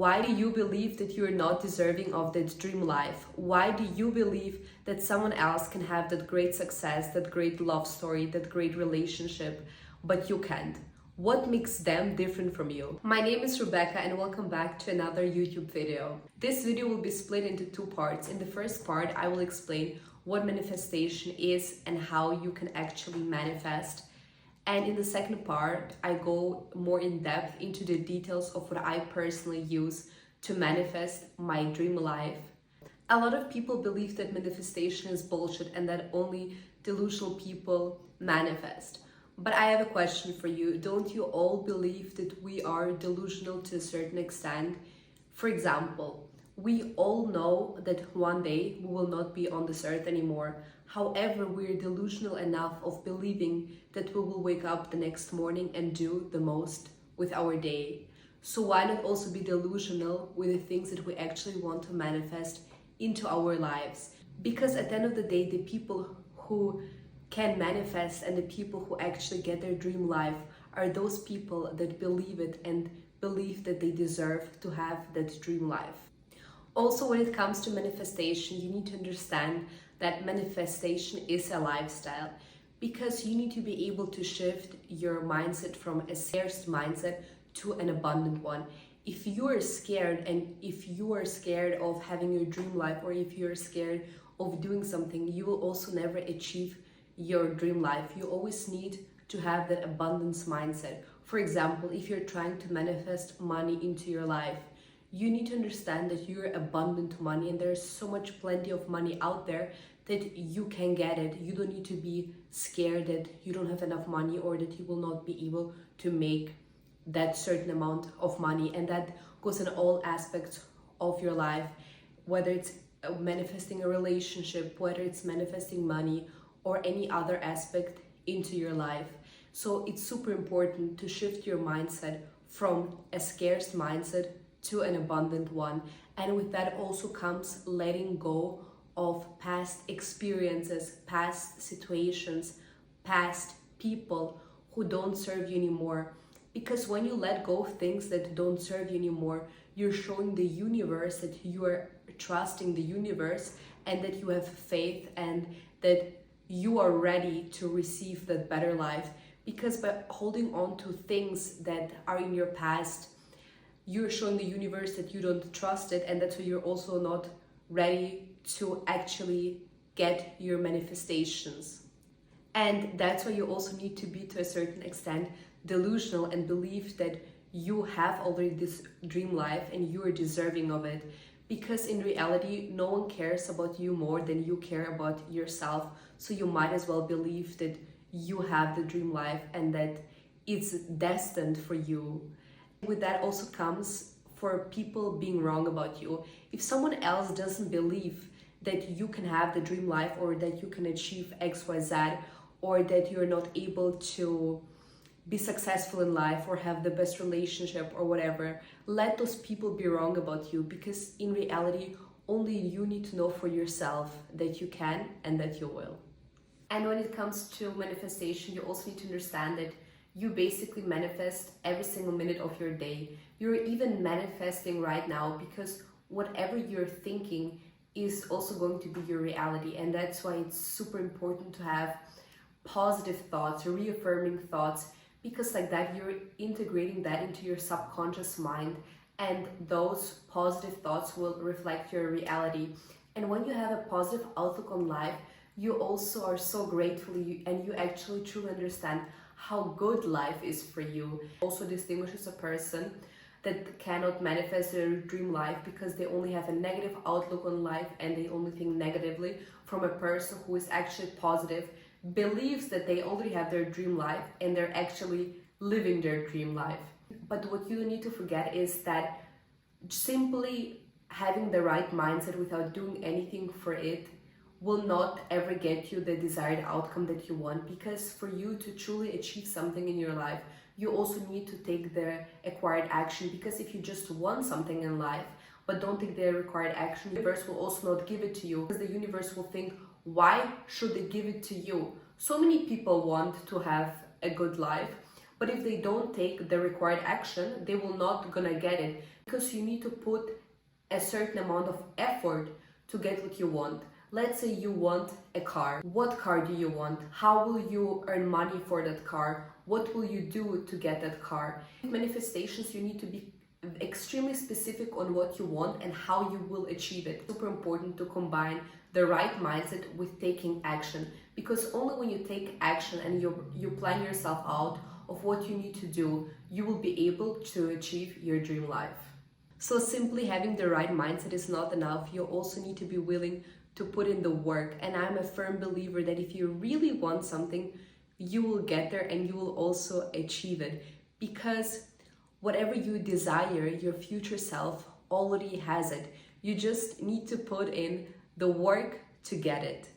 Why do you believe that you're not deserving of that dream life? Why do you believe that someone else can have that great success, that great love story, that great relationship, but you can't? What makes them different from you? My name is Rebecca and welcome back to another YouTube video. This video will be split into two parts. In the first part, I will explain what manifestation is and how you can actually manifest. And in the second part, I go more in depth into the details of what I personally use to manifest my dream life. A lot of people believe that manifestation is bullshit and that only delusional people manifest. But I have a question for you. Don't you all believe that we are delusional to a certain extent? For example, we all know that one day we will not be on this earth anymore. However, we're delusional enough of believing that we will wake up the next morning and do the most with our day. So why not also be delusional with the things that we actually want to manifest into our lives? Because at the end of the day, the people who can manifest and the people who actually get their dream life are those people that believe it and believe that they deserve to have that dream life. Also, when it comes to manifestation, you need to understand that manifestation is a lifestyle, because you need to be able to shift your mindset from a scarce mindset to an abundant one. If you are scared, and if you are scared of having your dream life, or if you're scared of doing something, you will also never achieve your dream life. You always need to have that abundance mindset. For example, if you're trying to manifest money into your life, you need to understand that you're abundant to money and there's so much plenty of money out there that you can get it. You don't need to be scared that you don't have enough money or that you will not be able to make that certain amount of money. And that goes in all aspects of your life, whether it's manifesting a relationship, whether it's manifesting money or any other aspect into your life. So it's super important to shift your mindset from a scarce mindset to an abundant one. And with that also comes letting go of past experiences, past situations, past people who don't serve you anymore. Because when you let go of things that don't serve you anymore, you're showing the universe that you are trusting the universe and that you have faith and that you are ready to receive that better life. Because by holding on to things that are in your past, you're showing the universe that you don't trust it, and that's why you're also not ready to actually get your manifestations. And that's why you also need to be, to a certain extent, delusional and believe that you have already this dream life and you are deserving of it. Because in reality, no one cares about you more than you care about yourself. So you might as well believe that you have the dream life and that it's destined for you. With that also comes for people being wrong about you. If someone else doesn't believe that you can have the dream life or that you can achieve XYZ or that you're not able to be successful in life or have the best relationship or whatever, let those people be wrong about you, because in reality, only you need to know for yourself that you can and that you will. And when it comes to manifestation, you also need to understand that you basically manifest every single minute of your day. You're even manifesting right now, because whatever you're thinking is also going to be your reality. And that's why it's super important to have positive thoughts, reaffirming thoughts, because like that you're integrating that into your subconscious mind, and those positive thoughts will reflect your reality. And when you have a positive outlook on life, you also are so grateful and you actually truly understand how good life is for you. Also distinguishes a person that cannot manifest their dream life because they only have a negative outlook on life and they only think negatively, from a person who is actually positive, believes that they already have their dream life and they're actually living their dream life. But what you need to forget is that simply having the right mindset without doing anything for it will not ever get you the desired outcome that you want. Because for you to truly achieve something in your life, you also need to take the acquired action. Because if you just want something in life but don't take the required action, the universe will also not give it to you, because the universe will think, why should they give it to you? So many people want to have a good life, But if they don't take the required action, they will not gonna get it, because you need to put a certain amount of effort to get what you want. Let's say you want a car. What car do you want? How will you earn money for that car? What will you do to get that car? In manifestations, you need to be extremely specific on what you want and how you will achieve it. Super important to combine the right mindset with taking action, because only when you take action and you plan yourself out of what you need to do, you will be able to achieve your dream life. So simply having the right mindset is not enough. You also need to be willing to put in the work. And I'm a firm believer that if you really want something, you will get there and you will also achieve it, because whatever you desire, your future self already has it. You just need to put in the work to get it.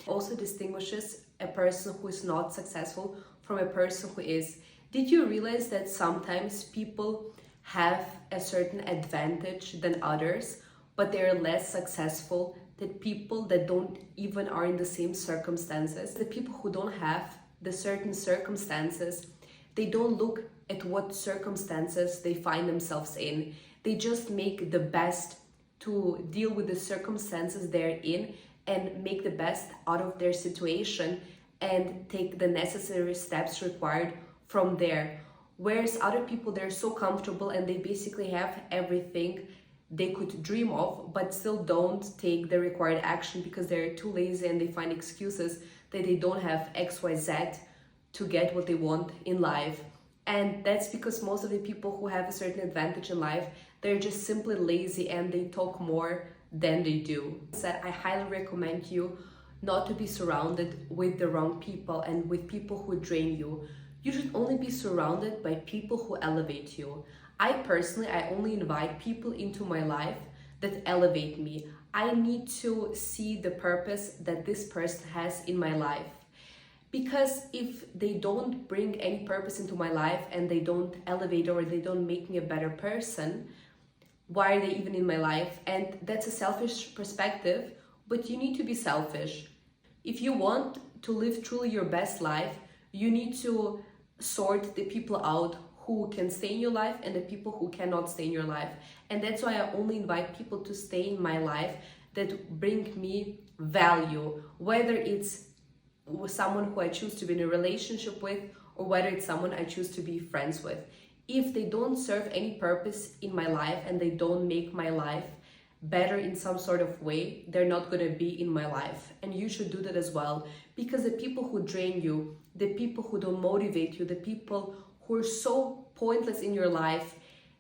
Also distinguishes a person who is not successful from a person who is. Did you realize that sometimes people have a certain advantage than others, but they're less successful than people that don't even are in the same circumstances? The people who don't have the certain circumstances, they don't look at what circumstances they find themselves in. They just make the best to deal with the circumstances they're in and make the best out of their situation and take the necessary steps required from there. Whereas other people, they're so comfortable and they basically have everything they could dream of, but still don't take the required action because they're too lazy and they find excuses that they don't have XYZ to get what they want in life. And that's because most of the people who have a certain advantage in life, they're just simply lazy and they talk more than they do. So I highly recommend you not to be surrounded with the wrong people and with people who drain you. You should only be surrounded by people who elevate you. I only invite people into my life that elevate me. I need to see the purpose that this person has in my life. Because if they don't bring any purpose into my life and they don't elevate or they don't make me a better person, why are they even in my life? And that's a selfish perspective, but you need to be selfish. If you want to live truly your best life, you need to sort the people out who can stay in your life and the people who cannot stay in your life. And that's why I only invite people to stay in my life that bring me value, whether it's someone who I choose to be in a relationship with or whether it's someone I choose to be friends with. If they don't serve any purpose in my life and they don't make my life better in some sort of way, they're not going to be in my life. And you should do that as well, because the people who drain you, the people who don't motivate you, the people who are so pointless in your life,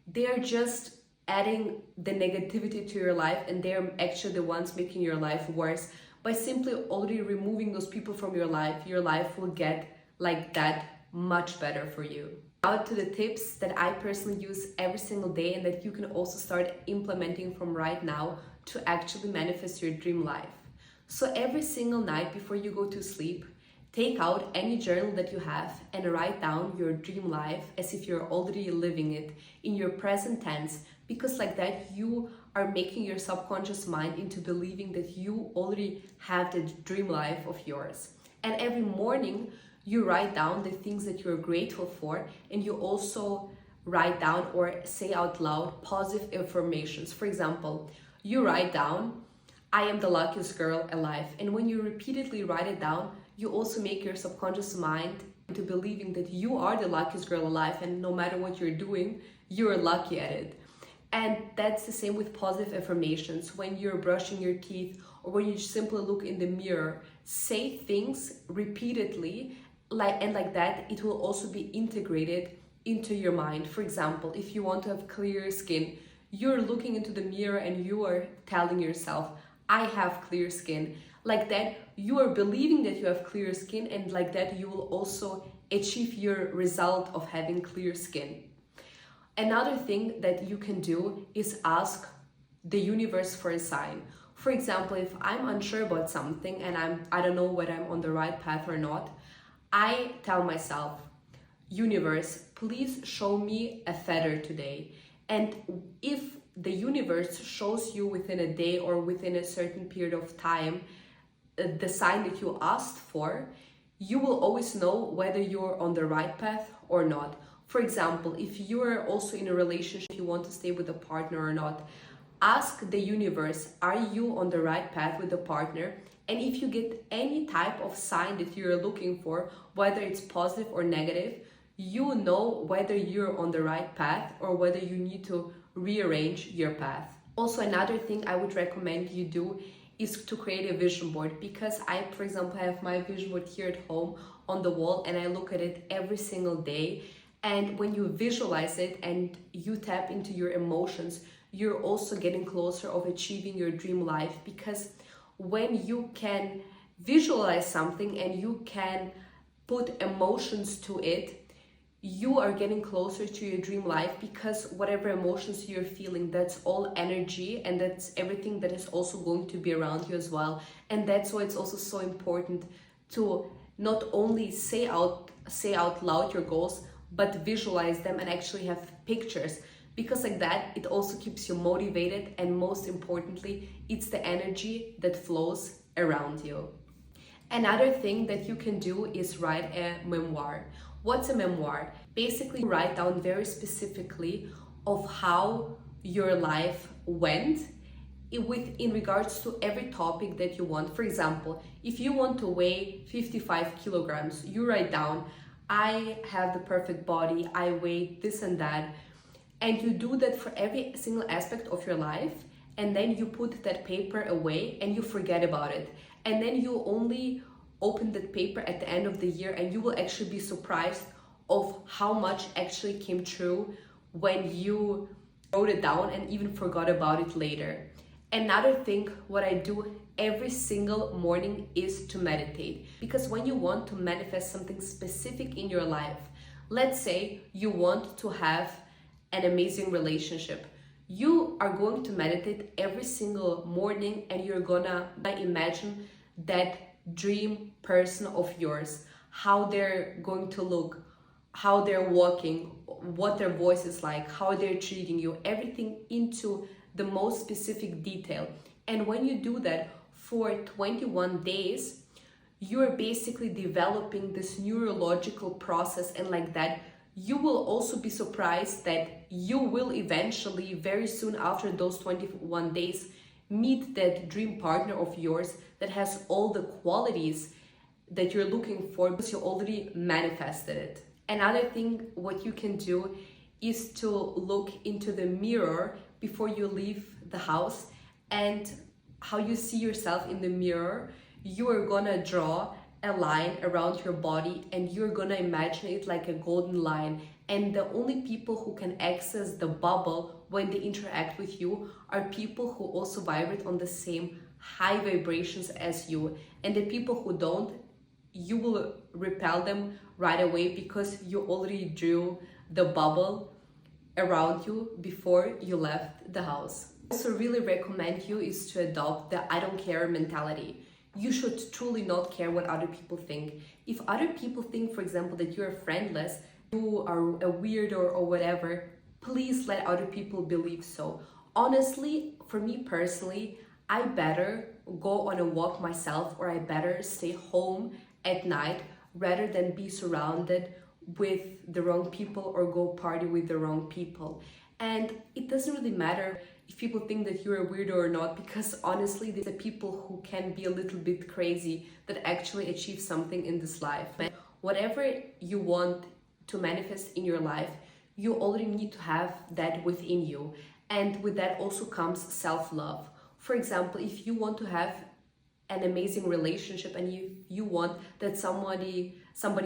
they're just adding the negativity to your life, and they're actually the ones making your life worse. By simply already removing those people from your life will get like that much better for you. Now to the tips that I personally use every single day and that you can also start implementing from right now to actually manifest your dream life. So every single night before you go to sleep, take out any journal that you have and write down your dream life as if you're already living it in your present tense, because like that you are making your subconscious mind into believing that you already have the dream life of yours. And every morning you write down the things that you're grateful for, and you also write down or say out loud positive affirmations. For example, you write down, I am the luckiest girl alive. And when you repeatedly write it down, you also make your subconscious mind into believing that you are the luckiest girl alive, and no matter what you're doing, you're lucky at it. And that's the same with positive affirmations. When you're brushing your teeth or when you simply look in the mirror, say things repeatedly, like that, it will also be integrated into your mind. For example, if you want to have clear skin, you're looking into the mirror and you are telling yourself, I have clear skin. Like that, you are believing that you have clear skin, and like that, you will also achieve your result of having clear skin. Another thing that you can do is ask the universe for a sign. For example, if I'm unsure about something and I don't know whether I'm on the right path or not, I tell myself, universe, please show me a feather today. And if the universe shows you within a day or within a certain period of time the sign that you asked for, you will always know whether you're on the right path or not. For example, if you're also in a relationship, you want to stay with a partner or not, ask the universe, are you on the right path with the partner? And if you get any type of sign that you're looking for, whether it's positive or negative, you know whether you're on the right path or whether you need to rearrange your path. Also, another thing I would recommend you do is to create a vision board, because I, for example, have my vision board here at home on the wall and I look at it every single day. And when you visualize it and you tap into your emotions, you're also getting closer of achieving your dream life, because when you can visualize something and you can put emotions to it, you are getting closer to your dream life, because whatever emotions you're feeling, that's all energy and that's everything that is also going to be around you as well. And that's why it's also so important to not only say out loud your goals, but visualize them and actually have pictures, because like that it also keeps you motivated, and most importantly, it's the energy that flows around you. Another thing that you can do is write a memoir. What's a memoir? Basically, write down very specifically of how your life went in regards to every topic that you want. For example, if you want to weigh 55 kilograms, you write down, I have the perfect body, I weigh this and that. And you do that for every single aspect of your life. And then you put that paper away and you forget about it. And then you only open that paper at the end of the year, and you will actually be surprised of how much actually came true when you wrote it down and even forgot about it later. Another thing, what I do every single morning is to meditate, because when you want to manifest something specific in your life, let's say you want to have an amazing relationship, you are going to meditate every single morning and you're gonna imagine that dream person of yours, how they're going to look, how they're walking, what their voice is like, how they're treating you, everything into the most specific detail. And when you do that for 21 days, you're basically developing this neurological process, and like that, you will also be surprised that you will eventually, very soon after those 21 days, meet that dream partner of yours that has all the qualities that you're looking for, because you already manifested it. Another thing what you can do is to look into the mirror before you leave the house, and how you see yourself in the mirror, you are gonna draw a line around your body and you're gonna imagine it like a golden line. And the only people who can access the bubble when they interact with you are people who also vibrate on the same high vibrations as you. And the people who don't, you will repel them right away, because you already drew the bubble around you before you left the house. Also really recommend you is to adopt the I don't care mentality. You should truly not care what other people think. If other people think, for example, that you're friendless, you are a weirdo or whatever, please let other people believe so. Honestly, for me personally, I better go on a walk myself, or I better stay home at night rather than be surrounded with the wrong people or go party with the wrong people. And it doesn't really matter if people think that you're a weirdo or not, because honestly, these are people who can be a little bit crazy that actually achieve something in this life. And whatever you want to manifest in your life, you already need to have that within you. And with that also comes self-love. For example, if you want to have an amazing relationship and you want that somebody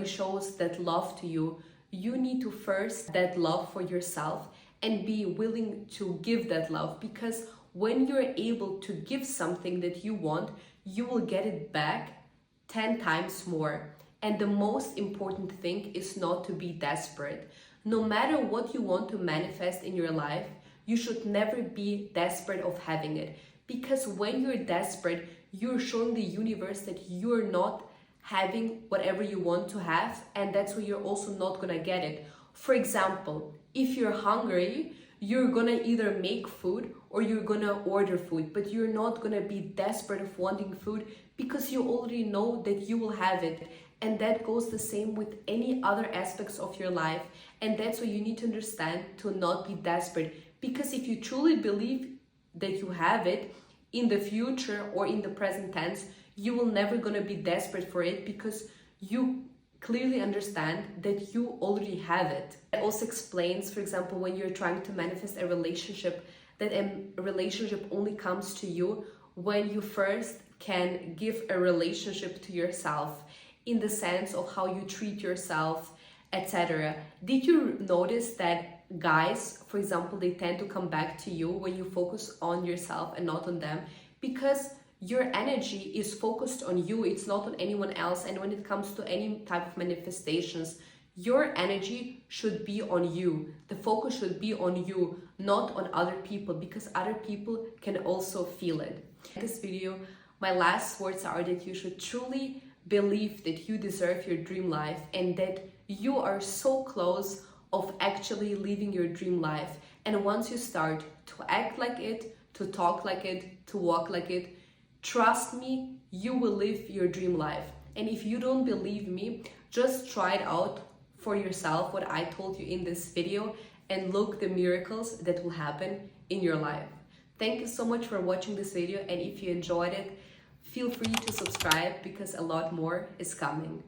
shows that love to you, you need to first that love for yourself and be willing to give that love, because when you're able to give something that you want, you will get it back 10 times more. And the most important thing is not to be desperate. No matter what you want to manifest in your life, you should never be desperate of having it, because when you're desperate, you're showing the universe that you're not having whatever you want to have, and that's why you're also not gonna get it. For example, if you're hungry, you're gonna either make food or you're gonna order food, but you're not gonna be desperate of wanting food, because you already know that you will have it. And that goes the same with any other aspects of your life. And that's what you need to understand, to not be desperate. Because if you truly believe that you have it in the future or in the present tense, you will never gonna be desperate for it, because you clearly understand that you already have it. It also explains, for example, when you're trying to manifest a relationship, that a relationship only comes to you when you first can give a relationship to yourself, in the sense of how you treat yourself, etc. Did you notice that guys, for example, they tend to come back to you when you focus on yourself and not on them? Because your energy is focused on you, it's not on anyone else. And when it comes to any type of manifestations, your energy should be on you. The focus should be on you, not on other people, because other people can also feel it. In this video, my last words are that you should truly believe that you deserve your dream life, and that you are so close of actually living your dream life. And once you start to act like it, to talk like it, to walk like it, trust me, you will live your dream life. And if you don't believe me, just try it out for yourself, what I told you in this video, and look the miracles that will happen in your life. Thank you so much for watching this video, and if you enjoyed it, feel free to subscribe, because a lot more is coming.